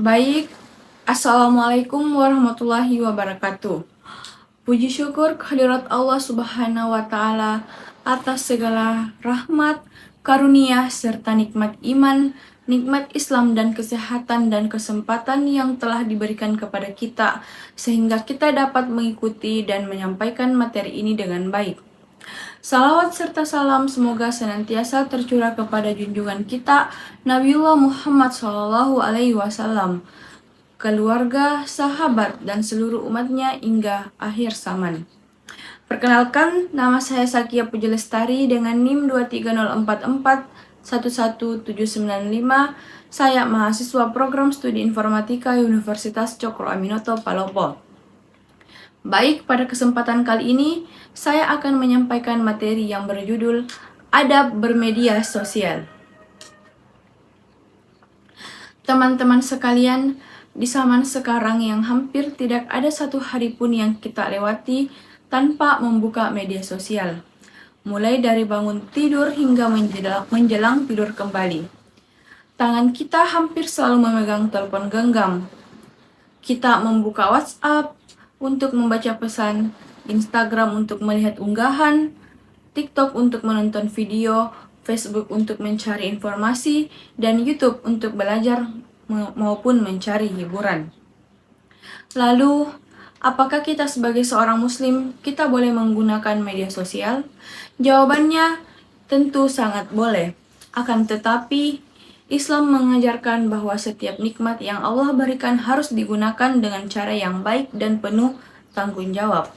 Baik, Assalamualaikum warahmatullahi wabarakatuh. Puji syukur kehadirat Allah Subhanahu wa Ta'ala atas segala rahmat, karunia, serta nikmat iman, nikmat Islam, dan kesehatan dan kesempatan yang telah diberikan kepada kita, sehingga kita dapat mengikuti dan menyampaikan materi ini dengan baik. Salawat serta salam semoga senantiasa tercurah kepada junjungan kita Nabiullah Muhammad SAW, keluarga, sahabat, dan seluruh umatnya hingga akhir zaman. Perkenalkan, nama saya Sakia Puji Lestari dengan NIM 23044111795. Saya mahasiswa program studi informatika Universitas Cokro Aminoto, Palopo. Baik, pada kesempatan kali ini, saya akan menyampaikan materi yang berjudul Adab Bermedia Sosial. Teman-teman sekalian, di zaman sekarang yang hampir tidak ada satu hari pun yang kita lewati tanpa membuka media sosial. Mulai dari bangun tidur hingga menjelang tidur kembali. Tangan kita hampir selalu memegang telepon genggam. Kita membuka WhatsApp untuk membaca pesan, Instagram untuk melihat unggahan, TikTok untuk menonton video, Facebook untuk mencari informasi, dan YouTube untuk belajar maupun mencari hiburan. Lalu, apakah kita sebagai seorang muslim, kita boleh menggunakan media sosial? Jawabannya tentu sangat boleh. Akan tetapi, Islam mengajarkan bahwa setiap nikmat yang Allah berikan harus digunakan dengan cara yang baik dan penuh tanggung jawab.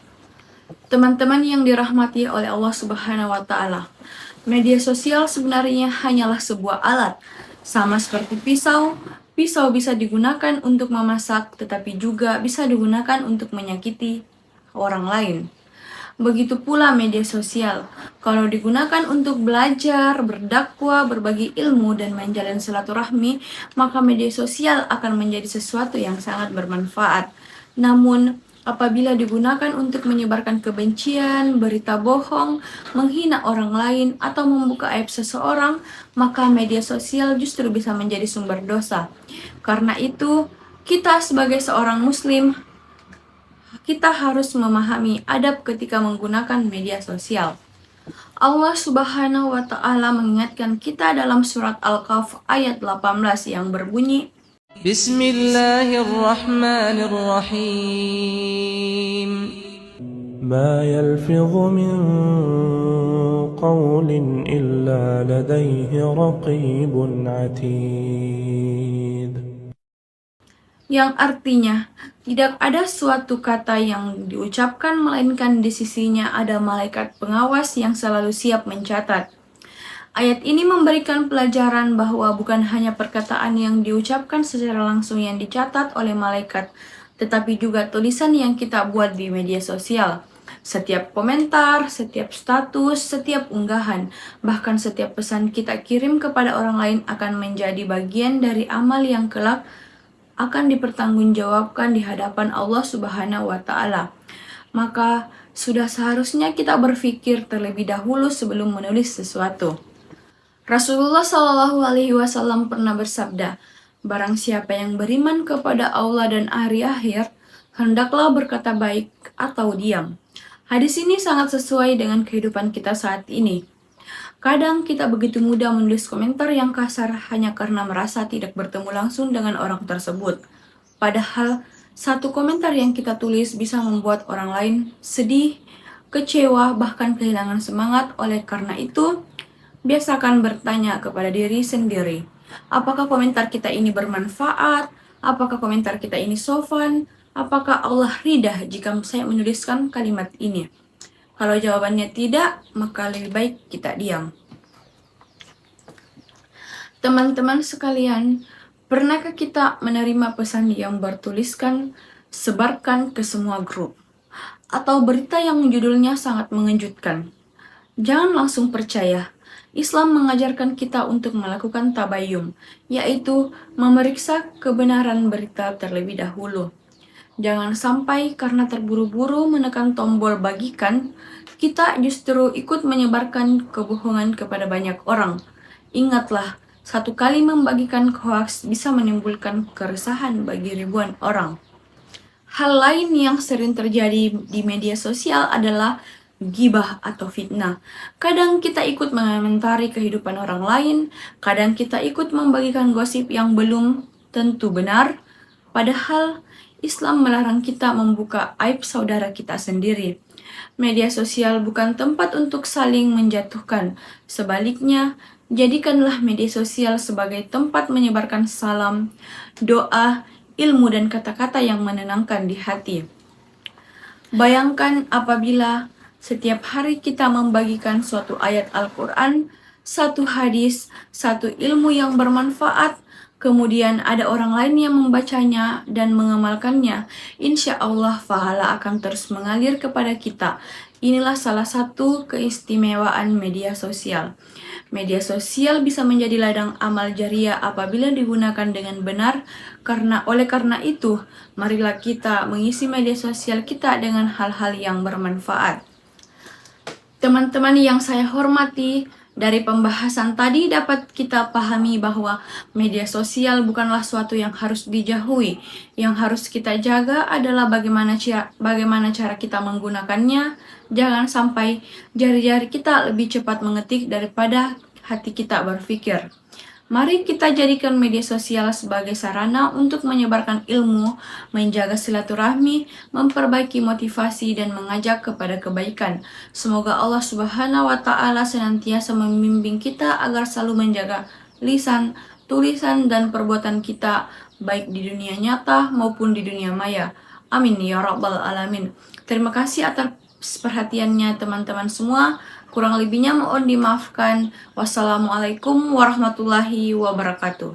Teman-teman yang dirahmati oleh Allah Subhanahu wa Ta'ala, media sosial sebenarnya hanyalah sebuah alat, sama seperti pisau. Pisau bisa digunakan untuk memasak, tetapi juga bisa digunakan untuk menyakiti orang lain. Begitu pula media sosial, kalau digunakan untuk belajar, berdakwah, berbagi ilmu, dan menjalin silaturahmi, maka media sosial akan menjadi sesuatu yang sangat bermanfaat. Namun, apabila digunakan untuk menyebarkan kebencian, berita bohong, menghina orang lain, atau membuka aib seseorang, maka media sosial justru bisa menjadi sumber dosa. Karena itu, kita sebagai seorang muslim, kita harus memahami adab ketika menggunakan media sosial. Allah Subhanahu wa Ta'ala mengingatkan kita dalam surat Al-Kahf ayat 18 yang berbunyi, Bismillahirrahmanirrahim. ما يلفظ من قول إلا لديه رقيب عتيد. yang artinya tidak ada suatu kata yang diucapkan melainkan di sisinya ada malaikat pengawas yang selalu siap mencatat. Ayat ini memberikan pelajaran bahwa bukan hanya perkataan yang diucapkan secara langsung yang dicatat oleh malaikat, tetapi juga tulisan yang kita buat di media sosial. Setiap komentar, setiap status, setiap unggahan, bahkan setiap pesan kita kirim kepada orang lain akan menjadi bagian dari amal yang kelak akan dipertanggungjawabkan di hadapan Allah Subhanahu wa Ta'ala. Maka sudah seharusnya kita berpikir terlebih dahulu sebelum menulis sesuatu. Rasulullah SAW pernah bersabda, barang siapa yang beriman kepada Allah dan hari akhir, hendaklah berkata baik atau diam. Hadis ini sangat sesuai dengan kehidupan kita saat ini. Kadang kita begitu mudah menulis komentar yang kasar hanya karena merasa tidak bertemu langsung dengan orang tersebut. Padahal, satu komentar yang kita tulis bisa membuat orang lain sedih, kecewa, bahkan kehilangan semangat. Oleh karena itu, biasakan bertanya kepada diri sendiri, apakah komentar kita ini bermanfaat? Apakah komentar kita ini sopan? Apakah Allah ridha jika saya menuliskan kalimat ini? Kalau jawabannya tidak, maka lebih baik kita diam. Teman-teman sekalian, pernahkah kita menerima pesan yang bertuliskan sebarkan ke semua grup? Atau berita yang judulnya sangat mengejutkan? Jangan langsung percaya. Islam mengajarkan kita untuk melakukan tabayyum, yaitu memeriksa kebenaran berita terlebih dahulu. Jangan sampai karena terburu-buru menekan tombol bagikan, kita justru ikut menyebarkan kebohongan kepada banyak orang. Ingatlah, Satu kali membagikan hoaks bisa menimbulkan keresahan bagi ribuan orang. Hal lain yang sering terjadi di media sosial adalah gibah atau fitnah. Kadang kita ikut mengomentari kehidupan orang lain, kadang kita ikut membagikan gosip yang belum tentu benar, padahal Islam melarang kita membuka aib saudara kita sendiri. Media sosial bukan tempat untuk saling menjatuhkan. Sebaliknya, jadikanlah media sosial sebagai tempat menyebarkan salam, doa, ilmu dan kata-kata yang menenangkan di hati. Bayangkan apabila setiap hari kita membagikan suatu ayat Al-Quran, satu hadis, satu ilmu yang bermanfaat, kemudian ada orang lain yang membacanya dan mengamalkannya, insya Allah pahala akan terus mengalir kepada kita. Inilah salah satu keistimewaan media sosial. Media sosial bisa menjadi ladang amal jariah apabila digunakan dengan benar, oleh karena itu, marilah kita mengisi media sosial kita dengan hal-hal yang bermanfaat. Teman-teman yang saya hormati, dari pembahasan tadi dapat kita pahami bahwa media sosial bukanlah suatu yang harus dijauhi. Yang harus kita jaga adalah bagaimana cara kita menggunakannya. Jangan sampai jari-jari kita lebih cepat mengetik daripada hati kita berpikir. Mari kita jadikan media sosial sebagai sarana untuk menyebarkan ilmu, menjaga silaturahmi, memperbaiki motivasi, dan mengajak kepada kebaikan. Semoga Allah Subhanahu wa Ta'ala senantiasa membimbing kita agar selalu menjaga lisan, tulisan, dan perbuatan kita, baik di dunia nyata maupun di dunia maya. Amin ya Rabbal Alamin. Terima kasih atas perhatiannya teman-teman semua. Kurang lebihnya mohon dimaafkan. Wassalamualaikum warahmatullahi wabarakatuh.